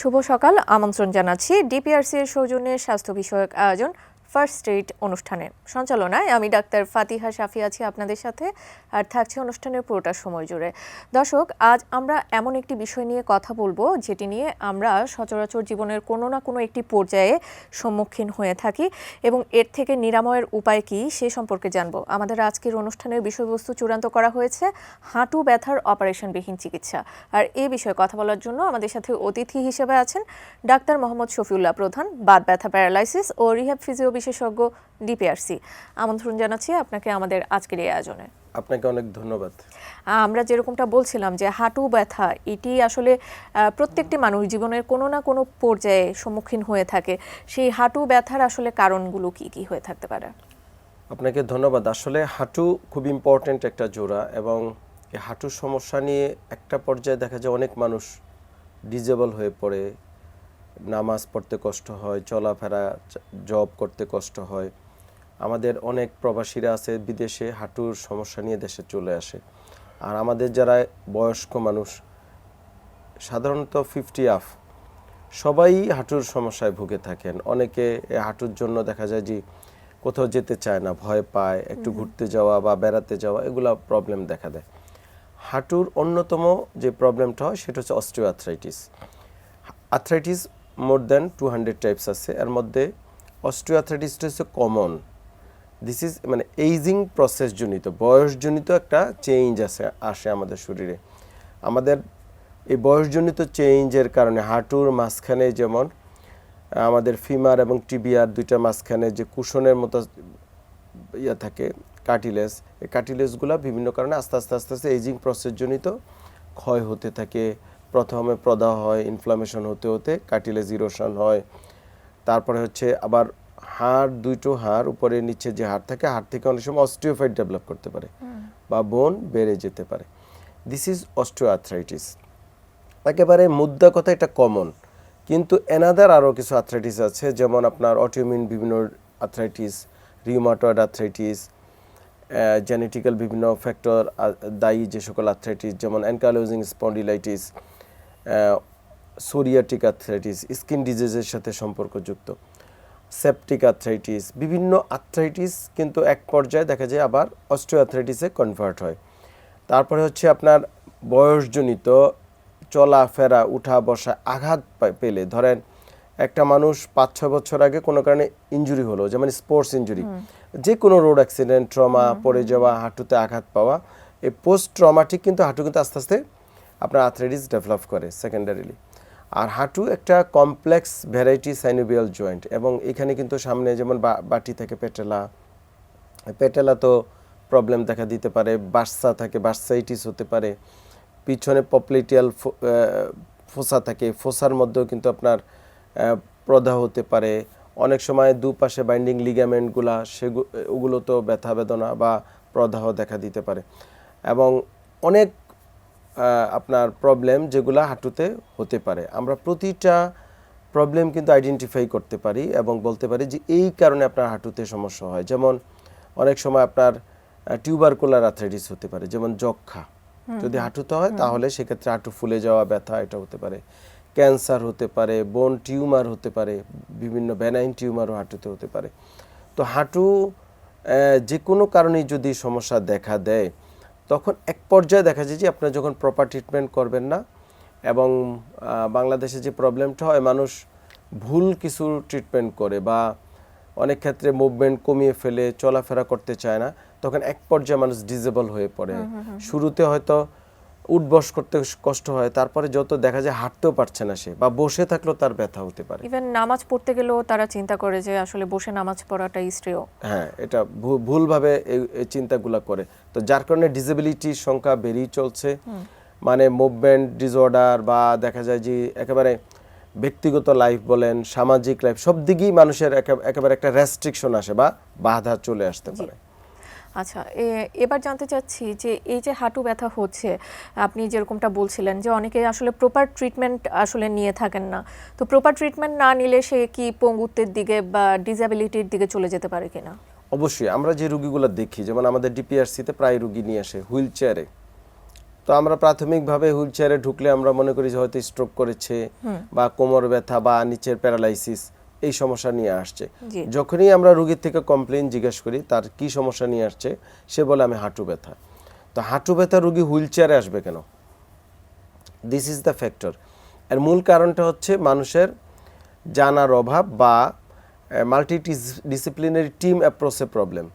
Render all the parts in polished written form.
শুভ সকাল। আমন্ত্রণ জানাচ্ছি ডিপিআরসি এর সৌজন্যে স্বাস্থ্য বিষয়ক আয়োজন ফার্স্ট এইড অনুষ্ঠানে। সঞ্চালনায় আমি ডাক্তার ফাতিহা শাফি আছি আপনাদের সাথে, আর থাকছে অনুষ্ঠানের পুরোটা সময় জুড়ে। দর্শক, আজ আমরা এমন একটি বিষয় নিয়ে কথা বলবো যেটি নিয়ে আমরা সচরাচর জীবনের কোনো না কোনো একটি পর্যায়ে সম্মুখীন হয়ে থাকি এবং এর থেকে নিরাময়ের উপায় কী সে সম্পর্কে জানবো। আমাদের আজকের অনুষ্ঠানের বিষয়বস্তু চূড়ান্ত করা হয়েছে হাঁটু ব্যথার অপারেশনবিহীন চিকিৎসা। আর এই বিষয়ে কথা বলার জন্য আমাদের সাথে অতিথি হিসেবে আছেন ডাক্তার মোহাম্মদ শফিউল্লাহ প্রধান, বাত ব্যথা, প্যারালাইসিস ও রিহ্যাব ফিজিও বিশেষজ্ঞ, ডিপিআরসি। আমন্ত্রণ জানাচ্ছি আপনাকে আমাদের আজকের এই আয়োজনে। আপনাকে অনেক ধন্যবাদ। আমরা যেরকমটা বলছিলাম যে হাঁটু ব্যথা এটি আসলে প্রত্যেকটি মানুষ জীবনের কোনো না কোনো পর্যায়ে সম্মুখীন হয়ে থাকে। সেই হাঁটু ব্যথার আসলে কারণগুলো কি কি হয়ে থাকতে পারে? আপনাকে ধন্যবাদ। আসলে হাঁটু খুব ইম্পর্ট্যান্ট একটা জোড়া, এবং এই হাঁটুর সমস্যা নিয়ে একটা পর্যায়ে দেখা যায় অনেক মানুষ ডিজেবল হয়ে পড়ে, নামাজ পড়তে কষ্ট হয়, চলাফেরা জব করতে কষ্ট হয়। আমাদের অনেক প্রবাসীরা আছে বিদেশে, হাঁটুর সমস্যা নিয়ে দেশে চলে আসে। আর আমাদের যারা বয়স্ক মানুষ, সাধারণত 50 আপ, সবাই হাঁটুর সমস্যায় ভুগে থাকেন। অনেকে হাঁটুর জন্য দেখা যায় যে কোথাও যেতে চায় না, ভয় পায়, একটু ঘুরতে যাওয়া বা বেড়াতে যাওয়া, এগুলা প্রবলেম দেখা দেয়। হাঁটুর অন্যতম যে প্রবলেমটা হয় সেটা হচ্ছে osteoarthritis. Arthritis more than 200 types আছে, এর মধ্যে অস্টিওআর্থ্রাইটিসটা হচ্ছে কমন। দিস ইজ মানে এইজিং প্রসেস জনিত, বয়সজনিত একটা চেঞ্জ আসে আমাদের শরীরে। আমাদের এই বয়সজনিত চেঞ্জের কারণে হাঁটুর মাঝখানে, যেমন আমাদের ফিমার এবং টিবিয়ার দুইটা মাঝখানে যে কুশনের মতো থাকে কার্টিলেজ, এই কার্টিলেজগুলো বিভিন্ন কারণে আস্তে আস্তে আস্তে আস্তে এইজিং প্রসেস জনিত ক্ষয় হতে থাকে। প্রথমে প্রদাহ হয়, ইনফ্লামেশন হতে হতে কার্টিলেজ ইরোশন হয়। তারপরে হচ্ছে আবার হাড়, দুটো হাড় উপরে নিচে যে হাড় থাকে, হাড় থেকে অনেক সময় অস্টিওফাইট ডেভেলপ করতে পারে বা বোন বেড়ে যেতে পারে। This is osteoarthritis. একেবারে মুদ্রা কথা, এটা কমন। কিন্তু এনাদার আরও কিছু আর্থ্রাইটিস আছে, যেমন আপনার অটোইমিউন বিভিন্ন আর্থ্রাইটিস, রিউমাটয়েড আর্থ্রাইটিস, জেনেটিক্যাল বিভিন্ন ফ্যাক্টর দায়ী যে সকল আর্থ্রাইটিস, যেমন ankylosing spondylitis, psoriatic arthritis, skin ডিজিজের সাথে সম্পর্কযুক্ত, সেপটিক আর্থ্রাইটিস, বিভিন্ন আর্থ্রাইটিস কিন্তু এক পর্যায়ে দেখা যায় আবার অস্টিওআর্থ্রাইটিসে কনভার্ট হয়। তারপরে হচ্ছে আপনার বয়সজনিত চলাফেরা, উঠা বসা, আঘাত পেলে, ধরেন একটা মানুষ 5-6 বছর আগে কোনো কারণে ইনজুরি হলো, যেমন স্পোর্টস ইনজুরি, যে কোনো রোড অ্যাক্সিডেন্ট, ট্রমা, পড়ে যাওয়া, হাঁটুতে আঘাত পাওয়া, এই পোস্ট ট্রমাটিক কিন্তু হাঁটু কিন্তু আস্তে আস্তে আপনার আর্থ্রাইটিস ডেভেলপ করে সেকেন্ডারিলি। আর হাঁটু একটা কমপ্লেক্স ভ্যারাইটি সাইনোভিয়াল জয়েন্ট, এবং এখানে কিন্তু সামনে যেমন বাটি থাকে পেটেলা তো প্রবলেম দেখা দিতে পারে, বার্সা থাকে, বার্সাইটিস হতে পারে, পিছনে পপলিটিয়াল ফোসা থাকে, ফোসার মধ্যেও কিন্তু আপনার প্রদাহ হতে পারে। অনেক সময় দুপাশে বাইন্ডিং লিগামেন্টগুলা ওগুলো তো ব্যথা বেদনা বা প্রদাহ দেখা দিতে পারে, এবং অনেক আপনার প্রবলেম যেগুলা হাঁটুতে হতে পারে। আমরা প্রতিটা প্রবলেম কিন্তু আইডেন্টিফাই করতে পারি এবং বলতে পারি যে এই কারণে আপনার হাঁটুতে সমস্যা হয়। যেমন অনেক সময় আপনার টিউবারকুলার আর্থ্রাইটিস হতে পারে, যেমন যক্ষা যদি হাঁটুতে হয় তাহলে সেক্ষেত্রে হাঁটু ফুলে যাওয়া, ব্যথা, এটা হতে পারে। ক্যান্সার হতে পারে, বোন টিউমার হতে পারে, বিভিন্ন বেনাইন টিউমারও হাঁটুতে হতে পারে। তো হাঁটু যে কোনো কারণেই যদি সমস্যা দেখা দেয়, তখন এক পর্যায়ে দেখা যায় যে আপনার যখন প্রপার ট্রিটমেন্ট করবেন না, এবং বাংলাদেশে যে প্রবলেমটা হয়, মানুষ ভুল কিছু ট্রিটমেন্ট করে বা অনেক ক্ষেত্রে মুভমেন্ট কমিয়ে ফেলে, চলাফেরা করতে চায় না, তখন এক পর্যায়ে মানুষ ডিজেবল হয়ে পড়ে। শুরুতে হয়তো উঠবস করতে কষ্ট হয়, তারপরে যত দেখা যায় হাঁটতেও পারছে না সে, বা বসে থাকলেও তার ব্যথা হতে পারে। ইভেন নামাজ পড়তে গেলেও তারা চিন্তা করে যে আসলে বসে নামাজ পড়াটাই শ্রেয়। হ্যাঁ, এটা ভুলভাবে এই চিন্তাগুলো করে। তো যার কারণে ডিসেবিলিটির সংখ্যা বেড়েই চলছে। মানে মুভমেন্ট ডিসঅর্ডার, বা দেখা যায় যে একেবারে ব্যক্তিগত লাইফ বলেন, সামাজিক লাইফ, সব দিকেই মানুষের একেবারে একটা রেস্ট্রিকশন আসে বা বাধা চলে আসতে পারে। আচ্ছা, এবার জানতে চাচ্ছি যে এই যে হাঁটু ব্যথা হচ্ছে, আপনি যেরকমটা বলছিলেন যে অনেকে আসলে প্রপার ট্রিটমেন্ট আসলে নিয়ে থাকেন না, তো প্রপার ট্রিটমেন্ট না নিলে সে কি পঙ্গুত্বের দিকে বা ডিসএবিলিটির দিকে চলে যেতে পারে কিনা? অবশ্যই। আমরা যে রোগীগুলো দেখি, যেমন আমাদের ডিপিআরসিতে প্রায় রোগী নিয়ে আসে হুইল চেয়ারে, তো আমরা প্রাথমিকভাবে হুইল চেয়ারে ঢুকলে আমরা মনে করি যে হয়তো স্ট্রোক করেছে বা কোমর ব্যথা বা নিচের প্যারালাইসিস এই সমস্যা নিয়ে আসছে। জি। যখনই আমরা রোগীর থেকে কমপ্লেইন জিজ্ঞেস করি তার কি সমস্যা নিয়ে আসছে, সে বলে আমি হাঁটু ব্যথা। তো হাঁটু ব্যথা রোগী হুইল চেয়ারে আসবে কেন? This is the factor. এর মূল কারণটা হচ্ছে মানুষের জানার অভাব বা মাল্টি ডিসিপ্লিনারি টিম অ্যাপ্রোচে প্রবলেম।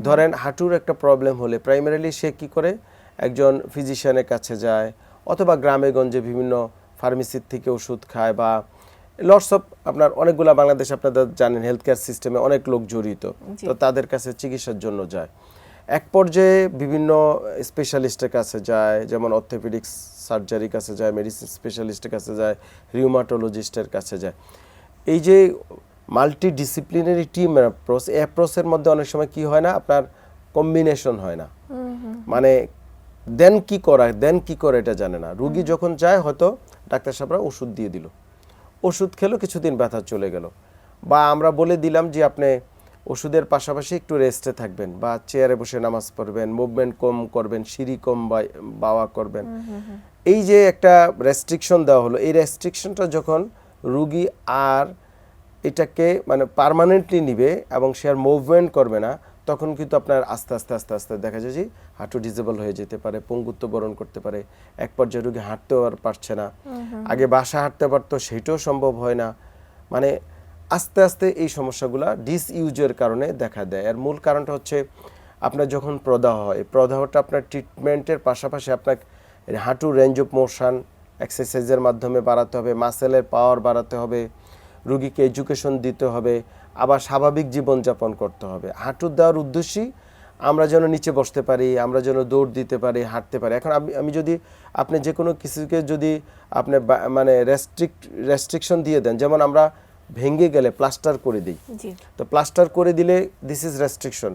ধরেন হাঁটুর একটা প্রবলেম হলে প্রাইমারিলি সে কি করে, একজন ফিজিশিয়ানের কাছে যায় অথবা গ্রামে গঞ্জে বিভিন্ন ফার্মেসির থেকে ওষুধ খায় বা লটস অফ আপনার অনেকগুলা বাংলাদেশ আপনাদের জানেন হেলথ কেয়ার সিস্টেমে অনেক লোক জড়িত, তো তাদের কাছে চিকিৎসার জন্য যায়। এক পর্যায়ে বিভিন্ন স্পেশালিস্টের কাছে যায়, যেমন অর্থোপেডিক্স সার্জারির কাছে যায়, মেডিসিন স্পেশালিস্টের কাছে যায়, রিউমাটোলজিস্টের কাছে যায়। এই যে মাল্টি ডিসিপ্লিনারি টিম অ্যাপ্রোচ, এই অ্যাপ্রোচের মধ্যে অনেক সময় কি হয় না, আপনার কম্বিনেশন হয় না, মানে দেন কি করে এটা জানে না। রুগী যখন যায় হয়তো ডাক্তার সাহেবরা ওষুধ দিয়ে দিল, ওষুধ খেলো, কিছুদিন ব্যথা চলে গেল, বা আমরা বলে দিলাম যে আপনি ওষুধের পাশাপাশি একটু রেস্টে থাকবেন বা চেয়ারে বসে নামাজ পড়বেন, মুভমেন্ট কম করবেন, সিঁড়ি কম বাওয়া করবেন। এই যে একটা রেস্ট্রিকশন দেওয়া হলো, এই রেস্ট্রিকশনটা যখন রুগী আর এটাকে মানে পার্মানেন্টলি নিবে এবং সে আর মুভমেন্ট করবে না, তখন কিন্তু আপনার আস্তে আস্তে দেখা যায় যে হাঁটু ডিসেবল হয়ে যেতে পারে, পঙ্গুত্ব বরণ করতে পারে। এক পর্যায়ে রুগী হাঁটতেও আর পারছে না, আগে বাসা হাঁটতে পারতো সেটাও সম্ভব হয় না। মানে আস্তে আস্তে এই সমস্যাগুলো ডিসইউজের কারণে দেখা দেয়। এর মূল কারণটা হচ্ছে আপনার যখন প্রদাহ হয়, প্রদাহটা আপনার ট্রিটমেন্টের পাশাপাশি আপনার হাঁটুর রেঞ্জ অফ মোশন এক্সারসাইজের মাধ্যমে বাড়াতে হবে, মাসেলের পাওয়ার বাড়াতে হবে, রুগীকে এডুকেশন দিতে হবে, আবার স্বাভাবিক জীবনযাপন করতে হবে। হাঁটু দেওয়ার উদ্দেশ্যই আমরা যেন নিচে বসতে পারি, আমরা যেন দৌড় দিতে পারি, হাঁটতে পারি। এখন আমি যদি আপনি যে কোনো কিছুকে যদি আপনি মানে রেস্ট্রিকশন দিয়ে দেন, যেমন আমরা ভেঙে গেলে প্লাস্টার করে দিই, তো প্লাস্টার করে দিলে দিস ইজ রেস্ট্রিকশন,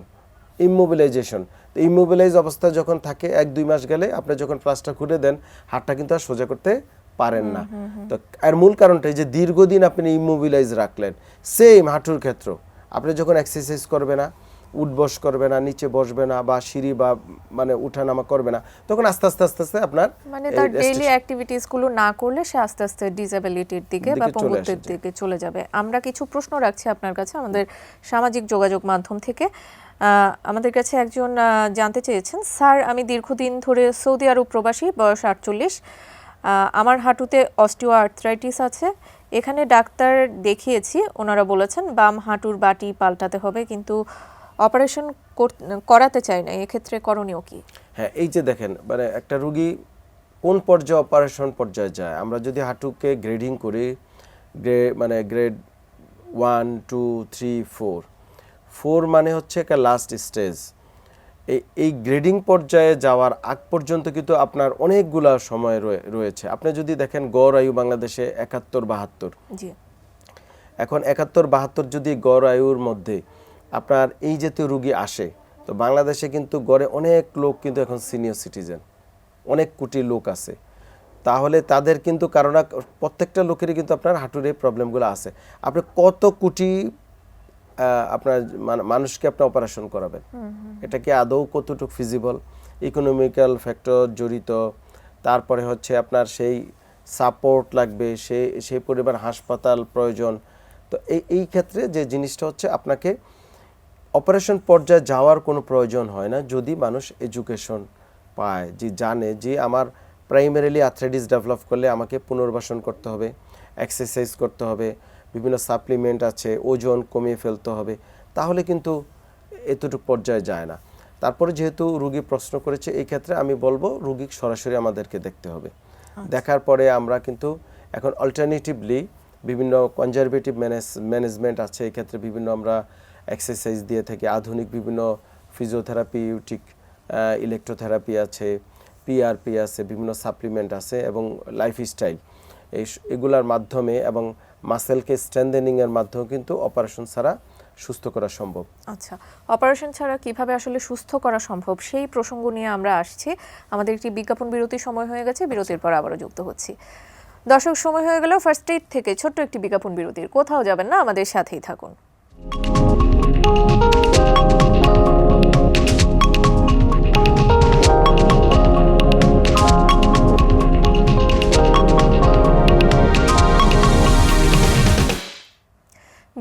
ইমোবিলাইজেশন। তো ইমোবিলাইজ অবস্থা যখন থাকে 1-2 মাস গেলে আপনি যখন প্লাস্টার খুলে দেন, হাতটা কিন্তু আর সোজা করতে পারেন না। তো এর মূল কারণটা যে দীর্ঘদিন আপনি ইমোবিলাইজ রাখলেন। সেম হাঁটুর ক্ষেত্র, আপনি যখন এক্সারসাইজ করবে না, উঠবস করবে না, নিচে বসবে না বা সিঁড়ি বা মানে উঠানামা করবে না, তখন আস্তে আস্তে আপনার মানে তার ডেইলি অ্যাক্টিভিটিস গুলো না করলে সে আস্তে আস্তে ডিসেবিলিটির দিকে বা পঙ্গুত্বের দিকে চলে যাবে। আমরা কিছু প্রশ্ন রাখছি আপনার কাছে আমাদের সামাজিক যোগাযোগ মাধ্যম থেকে। আমাদের কাছে একজন জানতে চেয়েছেন, স্যার আমি দীর্ঘদিন ধরে সৌদি আরব প্রবাসী, বয়স 48, আমার হাঁটুতে অস্টিও আর্থ্রাইটিস আছে। এখানে ডাক্তার দেখিয়েছি, ওনারা বলেছেন বাম হাঁটুর বাটি পাল্টাতে হবে, কিন্তু অপারেশন করাতে চাই না, এক্ষেত্রে করণীয় কি? হ্যাঁ, এই যে দেখেন মানে একটা রুগী কোন পর্যায়ে অপারেশন পর্যায়ে যায়। আমরা যদি হাঁটুকে গ্রেডিং করি, মানে গ্রেড 1, 2, 3, 4 মানে হচ্ছে একটা লাস্ট স্টেজ। এই গ্রেডিং পর্যায়ে যাওয়ার আগ পর্যন্ত কিন্তু আপনার অনেকগুলা সময় রয়েছে। আপনি যদি দেখেন গড় আয়ু বাংলাদেশে 71-72। জি। এখন 71-72 যদি গড় আয়ুর মধ্যে আপনার এই জাতীয় রুগী আসে, তো বাংলাদেশে কিন্তু গড়ে অনেক লোক কিন্তু এখন সিনিয়র সিটিজেন, অনেক কোটি লোক আছে। তাহলে তাদের কিন্তু কারণ প্রত্যেকটা লোকেরই কিন্তু আপনার হাঁটুর এই প্রবলেমগুলো আছে। আপনি কত কোটি আপনার মানুষকে আপনি অপারেশন করাবেন, এটা কি আদৌ কতটুকু ফিজিবল? ইকোনমিক্যাল ফ্যাক্টর জড়িত, তারপরে হচ্ছে আপনার সেই সাপোর্ট লাগবে, সেই পরিমাণ হাসপাতাল প্রয়োজন। তো এই ক্ষেত্রে যে জিনিসটা হচ্ছে আপনাকে অপারেশন পর্যায়ে যাওয়ার কোনো প্রয়োজন হয় না যদি মানুষ এডুকেশন পায়, যে জানে যে আমার প্রাইমারিলি আর্থ্রাইটিস ডেভেলপ করলে আমাকে পুনর্বাসন করতে হবে, এক্সারসাইজ করতে হবে, বিভিন্ন সাপ্লিমেন্ট আছে, ওজন কমিয়ে ফেলতে হবে, তাহলে কিন্তু এতটুকু পর্যায়ে যায় না। তারপরে যেহেতু রুগী প্রশ্ন করেছে, এই ক্ষেত্রে আমি বলবো রুগী সরাসরি আমাদেরকে দেখতে হবে। দেখার পরে আমরা কিন্তু এখন অল্টারনেটিভলি বিভিন্ন কনজারভেটিভ ম্যানেজমেন্ট আছে, এই ক্ষেত্রে বিভিন্ন আমরা এক্সারসাইজ দিয়ে থাকি, আধুনিক বিভিন্ন ফিজিওথেরাপিউটিক ইলেকট্রোথেরাপি আছে, পিআরপি আছে, বিভিন্ন সাপ্লিমেন্ট আছে এবং লাইফস্টাইল এগুলার মাধ্যমে এবং মাসেলকে স্ট্রেনথেনিংয়ের মাধ্যমে কিন্তু অপারেশন ছাড়া সুস্থ করা সম্ভব। আচ্ছা, অপারেশন ছাড়া কিভাবে আসলে সুস্থ করা সম্ভব সেই প্রসঙ্গ নিয়ে আমরা আসছি। আমাদের একটি বিজ্ঞাপন বিরতির সময় হয়ে গেছে, বিরতির পর আবারও যুক্ত হচ্ছি। দর্শক, সময় হয়ে গেল ফার্স্ট এইড থেকে ছোট্ট একটি বিজ্ঞাপন বিরতির। কোথাও যাবেন না, আমাদের সাথেই থাকুন।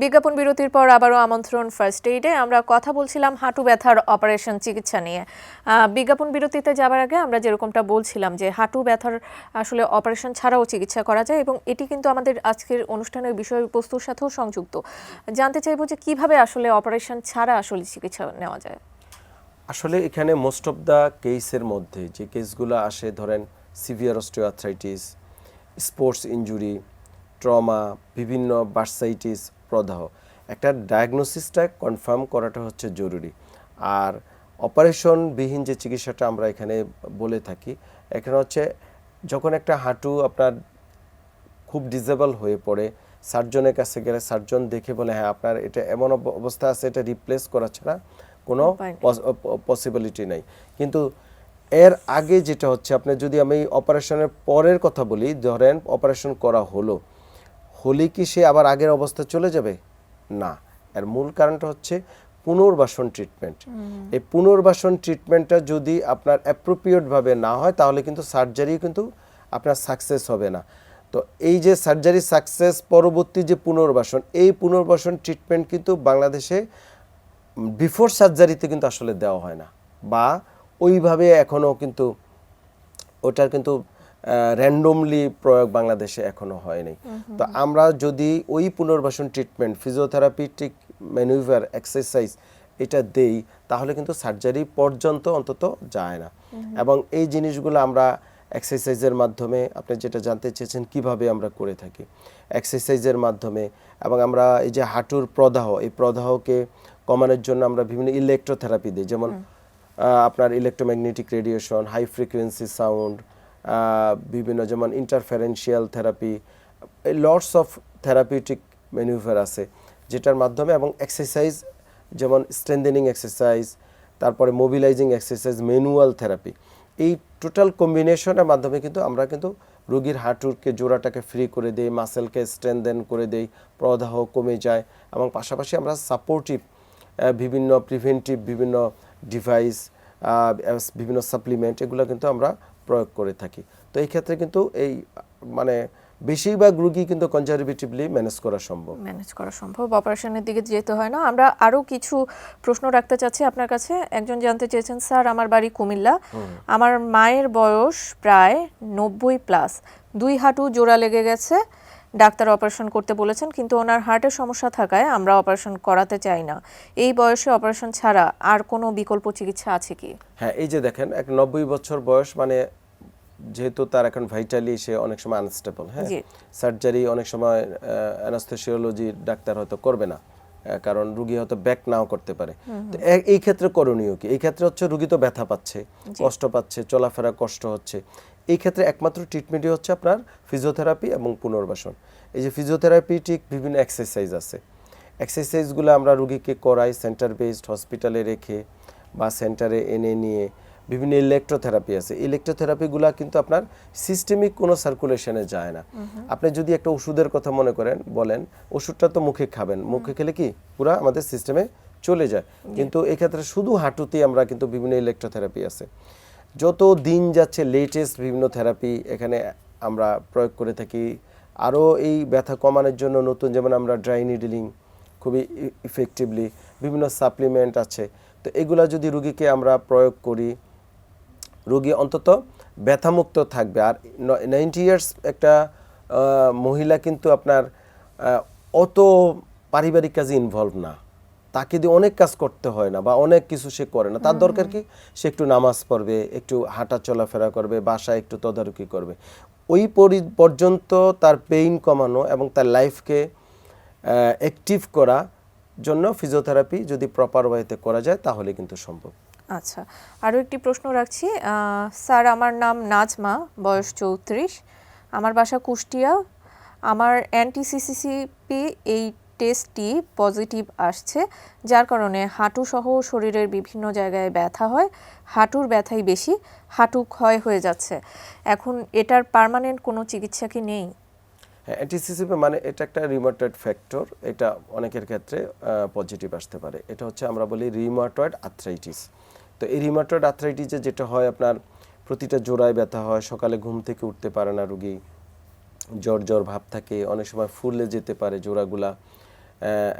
বিজ্ঞাপন বিরতির পর আবারও আমন্ত্রণ ফার্স্ট এইডে। আমরা কথা বলছিলাম হাঁটু ব্যথার অপারেশন চিকিৎসা নিয়ে। বিজ্ঞাপন বিরতিতে যাবার আগে আমরা যেরকমটা বলছিলাম যে হাঁটু ব্যথার আসলে অপারেশন ছাড়াও চিকিৎসা করা যায় এবং এটি কিন্তু আমাদের আজকের অনুষ্ঠানের বিষয়বস্তুর সাথেও সংযুক্ত। জানতে চাইবো যে কিভাবে আসলে অপারেশন ছাড়া আসলে চিকিৎসা নেওয়া যায়। আসলে এখানে মোস্ট অফ দ্য কেসের মধ্যে যে কেসগুলো আসে, ধরেন severe osteoarthritis, sports injury, trauma, বিভিন্ন বার্সাইটিস, প্রদাহ, একটা ডায়াগনোসিসটা কনফার্ম করাটা হচ্ছে জরুরি। আর অপারেশনবিহীন যে চিকিৎসাটা আমরা এখানে বলে থাকি, এখানে হচ্ছে যখন একটা হাঁটু আপনার খুব ডিসেবল হয়ে পড়ে, সার্জনের কাছে গেলে সার্জন দেখে বলে হ্যাঁ আপনার এটা এমন অবস্থা আছে, এটা রিপ্লেস করা ছাড়া কোনো পসিবিলিটি নেই। কিন্তু এর আগে যেটা হচ্ছে, আপনি যদি আমি অপারেশনের পরের কথা বলি, ধরেন অপারেশন করা হলে কি সে আবার আগের অবস্থা চলে যাবে? না, এর মূল কারণটা হচ্ছে পুনর্বাসন ট্রিটমেন্ট। এই পুনর্বাসন ট্রিটমেন্টটা যদি আপনার অ্যাপ্রোপ্রিয়েটভাবে না হয় তাহলে কিন্তু সার্জারি কিন্তু আপনার সাকসেস হবে না। তো এই যে সার্জারি সাকসেস পরবর্তী যে পুনর্বাসন, এই পুনর্বাসন ট্রিটমেন্ট কিন্তু বাংলাদেশে বিফোর সার্জারিতে কিন্তু আসলে দেওয়া হয় না, বা ওইভাবে এখনও কিন্তু ওটার কিন্তু র্যান্ডমলি প্রয়োগ বাংলাদেশে এখনও হয়নি। তো আমরা যদি ওই পুনর্বাসন ট্রিটমেন্ট, ফিজিওথেরাপিটিক ম্যানুভার, এক্সারসাইজ এটা দেই তাহলে কিন্তু সার্জারি পর্যন্ত অন্তত যায় না। এবং এই জিনিসগুলো আমরা এক্সারসাইজের মাধ্যমে, আপনি যেটা জানতে চেয়েছেন কিভাবে আমরা করে থাকি, এক্সারসাইজের মাধ্যমে, এবং আমরা এই যে হাঁটুর প্রদাহ, এই প্রদাহকে কমানোর জন্য আমরা বিভিন্ন ইলেকট্রোথেরাপি দিই, যেমন আপনার electromagnetic radiation, high frequency sound, বিভিন্ন যেমন interferential therapy, lots of therapeutic manoeuvre আছে যেটার মাধ্যমে, এবং এক্সারসাইজ যেমন স্ট্রেন্থেনিং এক্সারসাইজ, তারপরে মোবিলাইজিং এক্সারসাইজ, ম্যানুয়াল থেরাপি, এই টোটাল কম্বিনেশনের মাধ্যমে কিন্তু আমরা কিন্তু রোগীর হাঁটুরকে জোড়াটাকে ফ্রি করে দেই, মাসেলকে স্ট্রেন্থেন করে দেই, প্রদাহ কমে যায়, এবং পাশাপাশি আমরা সাপোর্টিভ বিভিন্ন প্রিভেন্টিভ বিভিন্ন ডিভাইস, বিভিন্ন সাপ্লিমেন্ট, এগুলো কিন্তু আমরা প্রয়োগ করে থাকি। তো এই ক্ষেত্রে কিন্তু এই মানে বেশিরভাগ রোগী কিন্তু কনজারভেটিভলি ম্যানেজ করা সম্ভব, অপারেশনের দিকে যেতে হয় না। আমরা আরও কিছু প্রশ্ন রাখতে চাচ্ছি আপনার কাছে। একজন জানতে চেয়েছেন, স্যার আমার বাড়ি কুমিল্লা, আমার মায়ের বয়স প্রায় 90+, 2 হাঁটু জোড়া লেগে গেছে, ডাক্তার অপারেশন করতে বলেছেন, কিন্তু ওনার হার্টের সমস্যা থাকায় আমরা অপারেশন করাতে চাই না। এই বয়সে অপারেশন ছাড়া আর কোনো বিকল্প চিকিৎসা আছে কি? হ্যাঁ, এই যে দেখেন, 90 বছর বয়স, মানে যেহেতু তার এখন ভাইটালি, সে অনেক সময় আনস্টেবল। হ্যাঁ, সার্জারি অনেক সময় অ্যানাস্থেসিওলজি ডাক্তার হয়তো করবে না, কারণ রুগী হয়তো ব্যাক নাও করতে পারে। তো এই ক্ষেত্রে করণীয় কি? এই ক্ষেত্রে হচ্ছে রুগী তো ব্যথা পাচ্ছে, কষ্ট পাচ্ছে, চলাফেরা কষ্ট হচ্ছে, এই ক্ষেত্রে একমাত্র ট্রিটমেন্টই হচ্ছে আপনার ফিজিওথেরাপি এবং পুনর্বাসন। এই যে ফিজিওথেরাপিটিক বিভিন্ন এক্সারসাইজ আছে, এক্সারসাইজগুলো আমরা রুগীকে করাই সেন্টার বেসড হসপিটালে রেখে বা সেন্টারে এনে নিয়ে। বিভিন্ন ইলেকট্রোথেরাপি আছে, ইলেকট্রোথেরাপিগুলো কিন্তু আপনার সিস্টেমিক কোনো সার্কুলেশনে যায় না। আপনি যদি একটা ওষুধের কথা মনে করেন, বলেন ওষুধটা তো মুখে খাবেন, মুখে খেলে কি পুরো আমাদের সিস্টেমে চলে যায়, কিন্তু এক্ষেত্রে শুধু হাঁটুতেই আমরা কিন্তু বিভিন্ন ইলেকট্রোথেরাপি আছে। যত দিন যাচ্ছে লেটেস্ট বিভিন্ন থেরাপি এখানে আমরা প্রয়োগ করে থাকি। আরও এই ব্যথা কমানোর জন্য নতুন, যেমন আমরা ড্রাই নিডলিং খুবই ইফেক্টিভলি, বিভিন্ন সাপ্লিমেন্ট আছে। তো এগুলা যদি রুগীকে আমরা প্রয়োগ করি, রোগী অন্তত ব্যথামুক্ত থাকবে। আর 90 ইয়ার্স একটা মহিলা কিন্তু আপনার অত পারিবারিক কাজে ইনভলভ না, তাকে দিয়ে অনেক কাজ করতে হয় না, বা অনেক কিছু সে করে না। তার দরকার কি, সে একটু নামাজ পড়বে, একটু হাঁটা চলাফেরা করবে, বাসায় একটু তদারকি করবে। ওই পর্যন্ত তার পেইন কমানো এবং তার লাইফকে অ্যাক্টিভ করা জন্য ফিজিওথেরাপি যদি প্রপার ওয়েতে করা যায় তাহলে কিন্তু সম্ভব। আচ্ছা, আরও একটি প্রশ্ন রাখছি। স্যার আমার নাম নাজমা, বয়স 34, আমার বাসা কুষ্টিয়া, আমার অ্যান্টি-সিসিপি এই টেস্টটি পজিটিভ আসছে, যার কারণে হাঁটু সহ শরীরের বিভিন্ন জায়গায় ব্যথা হয়, হাঁটুর ব্যথাই বেশি, হাঁটু ক্ষয় হয়ে যাচ্ছে। এখন এটার পার্মানেন্ট কোনো চিকিৎসা কি নেই? হ্যাঁ, অ্যান্টিসিসিপি মানে এটা একটা রিউমাটয়েড ফ্যাক্টর, এটা অনেকের ক্ষেত্রে পজিটিভ আসতে পারে। এটা হচ্ছে আমরা বলি রিউমাটয়েড আর্থ্রাইটিস। তো এই রিউমাটয়েড আর্থ্রাইটিসে যেটা হয়, আপনার প্রতিটা জোড়ায় ব্যথা হয়, সকালে ঘুম থেকে উঠতে পারে না রুগী, জ্বর জ্বর ভাব থাকে, অনেক সময় ফুলে যেতে পারে জোড়াগুলা,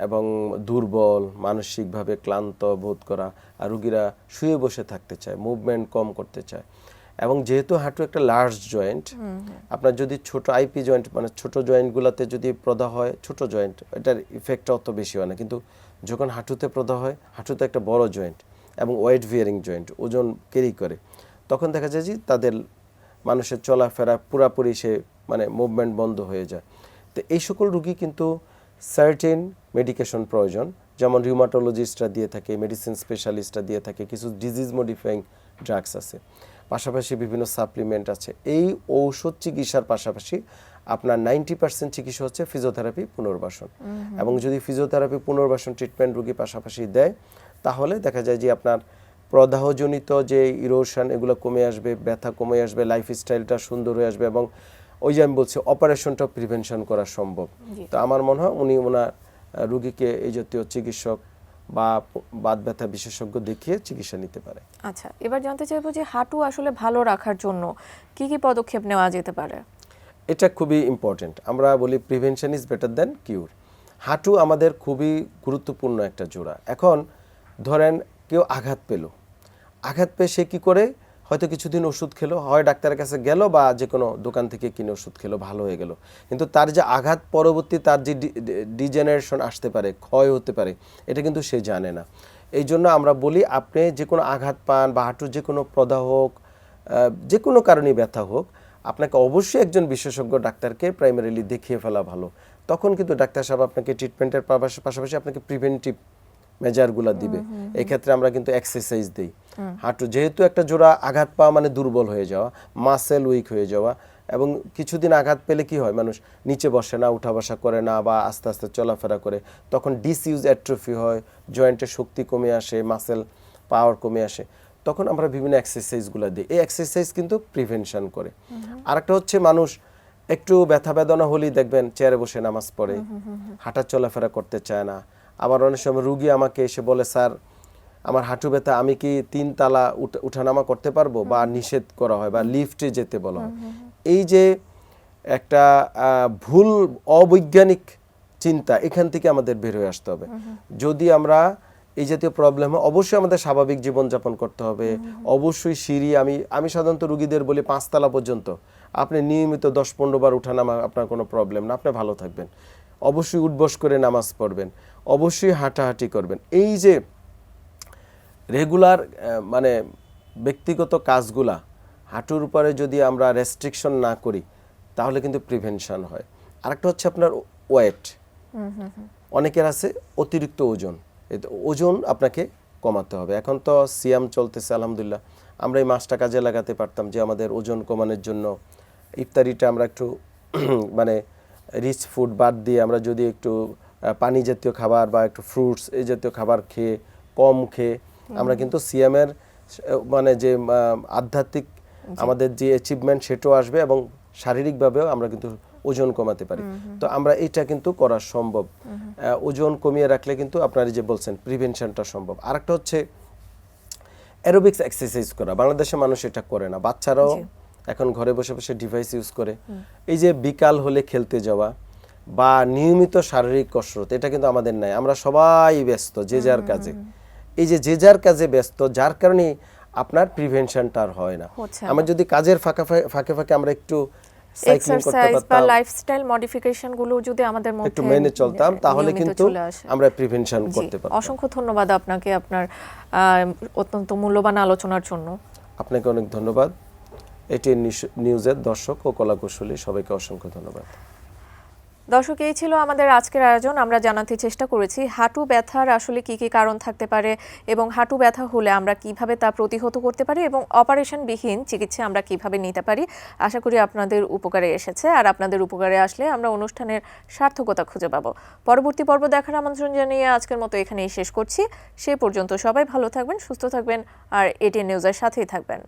এবং দুর্বল, মানসিকভাবে ক্লান্ত বোধ করা, আর রুগীরা শুয়ে বসে থাকতে চায়, মুভমেন্ট কম করতে চায়। এবং যেহেতু হাঁটু একটা লার্জ জয়েন্ট, আপনার যদি ছোট আইপি জয়েন্ট মানে ছোট জয়েন্টগুলোতে যদি প্রদাহ হয়, ছোট জয়েন্ট এটার ইফেক্টটা অত বেশি হয় না, কিন্তু যখন হাঁটুতে প্রদাহ হয়, হাঁটুতে একটা বড় জয়েন্ট এবং ওয়েট ভিয়ারিং জয়েন্ট, ওজন ক্যারি করে, তখন দেখা যায় যে তাদের মানুষের চলাফেরা পুরাপুরি সে মানে মুভমেন্ট বন্ধ হয়ে যায়। তো এই সকল রুগী কিন্তু সার্টেন মেডিকেশন প্রয়োজন, যেমন রিউমাটোলজিস্টরা দিয়ে থাকে, মেডিসিন স্পেশালিস্টরা দিয়ে থাকে, কিছু ডিজিজ মডিফাইং ড্রাগস আছে, পাশাপাশি বিভিন্ন সাপ্লিমেন্ট আছে। এই ঔষধ চিকিৎসার পাশাপাশি আপনার 90% চিকিৎসা হচ্ছে ফিজিওথেরাপি পুনর্বাসন। এবং যদি ফিজিওথেরাপি পুনর্বাসন ট্রিটমেন্ট রুগী পাশাপাশি দেয়, তাহলে দেখা যায় যে আপনার প্রদাহজনিত যে ইরোশন এগুলো কমে আসবে, ব্যথা কমে আসবে, লাইফস্টাইলটা সুন্দর হয়ে আসবে, এবং ওই যে আমি বলছি অপারেশনটা প্রিভেনশন করা সম্ভব। তো আমার মনে হয় উনি ওনার রুগীকে এই জাতীয় চিকিৎসক বা বাত ব্যথা বিশেষজ্ঞ দেখিয়ে চিকিৎসা নিতে পারে। আচ্ছা, এবার জানতে চাইবো যে হাঁটু আসলে ভালো রাখার জন্য কি কি পদক্ষেপ নেওয়া যেতে পারে? এটা খুবই ইম্পর্টেন্ট। আমরা বলি প্রিভেনশন ইজ বেটার দ্যান কিউর। হাঁটু আমাদের খুবই গুরুত্বপূর্ণ একটা জোড়া। এখন ধরেন কেউ আঘাত পেল, আঘাত পেয়ে সে কী করে, হয়তো কিছুদিন ওষুধ খেলো, হয় ডাক্তারের কাছে গেল বা যে কোনো দোকান থেকে কিনে ওষুধ খেলো, ভালো হয়ে গেল, কিন্তু তার যে আঘাত পরবর্তী তার যে ডিজেনারেশন আসতে পারে, ক্ষয় হতে পারে, এটা কিন্তু সে জানে না। এই জন্য আমরা বলি আপনি যে কোনো আঘাত পান বা হাঁটুর যে কোনো প্রদাহ হোক, যে কোনো কারণে ব্যথা হোক, আপনাকে অবশ্যই একজন বিশেষজ্ঞ ডাক্তারকে প্রাইমারিলি দেখিয়ে ফেলা ভালো। তখন কিন্তু ডাক্তার সাহেব আপনাকে ট্রিটমেন্টের পাশাপাশি আপনাকে প্রিভেন্টিভ মেজারগুলো দিবে। এই ক্ষেত্রে আমরা কিন্তু এক্সারসাইজ দিই। হাঁটু যেহেতু একটা জোড়া, আঘাত পাওয়া মানে দুর্বল হয়ে যাওয়া, মাসেল উইক হয়ে যাওয়া, এবং কিছুদিন আঘাত পেলে কি হয়, মানুষ নিচে বসে না, উঠা বসা করে না, বা আস্তে আস্তে চলাফেরা করে, তখন ডিসইউজ অ্যাট্রফি হয়, জয়েন্টের শক্তি কমে আসে, মাসেল পাওয়ার কমে আসে, তখন আমরা বিভিন্ন এক্সারসাইজগুলো দিই। এই এক্সারসাইজ কিন্তু প্রিভেনশন করে। আরেকটা হচ্ছে মানুষ একটু ব্যথা বেদনা হলেই দেখবেন চেয়ারে বসে নামাজ পড়ে, হাঁটা চলাফেরা করতে চায় না। আবার অনেক সময় রুগী আমাকে এসে বলে, স্যার আমার হাঁটু ব্যথা, আমি কি 3 তালা উঠানামা করতে পারবো, বা নিষেধ করা হয় বা লিফটে যেতে বলা হয়। এই যে একটা ভুল অবৈজ্ঞানিক চিন্তা, এখান থেকে আমাদের বের হয়ে আসতে হবে। যদি আমরা এই জাতীয় প্রবলেম হয়, অবশ্যই আমাদের স্বাভাবিক জীবনযাপন করতে হবে। অবশ্যই সিঁড়ি, আমি সাধারণত রুগীদের বলি 5 তালা পর্যন্ত আপনি নিয়মিত 10-15 বার উঠানামা, আপনার কোনো প্রবলেম না, আপনি ভালো থাকবেন। অবশ্যই উঠবস করে নামাজ পড়বেন, অবশ্যই হাঁটাহাঁটি করবেন। এই যে রেগুলার মানে ব্যক্তিগত কাজগুলা, হাঁটুর উপরে যদি আমরা রেস্ট্রিকশন না করি, তাহলে কিন্তু প্রিভেনশন হয়। আরেকটা হচ্ছে আপনার ওয়েট। অনেকের আছে অতিরিক্ত ওজন, ওজন আপনাকে কমাতে হবে। এখন তো সিয়াম চলতেছে, আলহামদুলিল্লাহ, আমরা এই মাসটা কাজে লাগাতে পারতাম যে আমাদের ওজন কমানোর জন্য ইফতারিটা আমরা একটু মানে রিচ ফুড বাদ দিয়ে আমরা যদি একটু পানি জাতীয় খাবার বা একটু ফ্রুটস এই জাতীয় খাবার খেয়ে, কম খেয়ে, আমরা কিন্তু সিয়ামের মানে যে আধ্যাত্মিক আমাদের যে অ্যাচিভমেন্ট সেটাও আসবে, এবং শারীরিকভাবেও আমরা কিন্তু ওজন কমাতে পারি। তো আমরা এটা কিন্তু করা সম্ভব। ওজন কমিয়ে রাখলে কিন্তু আপনারা যে বলছেন প্রিভেনশনটা সম্ভব। আরেকটা হচ্ছে অ্যারোবিক্স এক্সারসাইজ করা। বাংলাদেশের মানুষ এটা করে না, বাচ্চারাও এখন ঘরে বসে বসে ডিভাইস ইউজ করে। এই যে বিকাল হলে খেলতে যাওয়া বা নিয়মিত শারীরিক কসরত, এটা কিন্তু আমাদের নাই। আমরা সবাই ব্যস্ত যে যার কাজে। এই যে যার কাজে ব্যস্ত, যার কারণে আপনার প্রিভেনশনটা আর হয় না। আমরা যদি কাজের ফাঁকে আমরা একটু সাইক্লিং করতে পারতাম বা লাইফস্টাইল মডিফিকেশন গুলো যদি আমাদের মধ্যে একটু মেনে চলতাম, তাহলে কিন্তু আমরা প্রিভেনশন করতে পারতাম। অসংখ্য ধন্যবাদ আপনাকে আপনার অত্যন্ত মূল্যবান আলোচনার জন্য। আপনাকে অনেক ধন্যবাদ। এটি নিউজের দর্শক ও কলাকুশলী সবাইকে অসংখ্য ধন্যবাদ। দর্শক, এই ছিল আমাদের আজকের আয়োজন। আমরা জানাতে চেষ্টা করেছি হাঁটু ব্যথার আসলে কি কি কারণ থাকতে পারে, এবং হাঁটু ব্যথা হলে আমরা কিভাবে তা প্রতিহত করতে পারি, এবং অপারেশনবিহীন চিকিৎসা আমরা কিভাবে নিতে পারি। আশা করি আপনাদের উপকারে এসেছে, আর আপনাদের উপকারে আসলে আমরা অনুষ্ঠানের সার্থকতা খুঁজে পাবো। পরবর্তী পর্ব দেখার আমন্ত্রণ জানিয়ে আজকের মতো এখানেই শেষ করছি। সে পর্যন্ত সবাই ভালো থাকবেন, সুস্থ থাকবেন, আর এটিএন নিউজের সাথেই থাকবেন।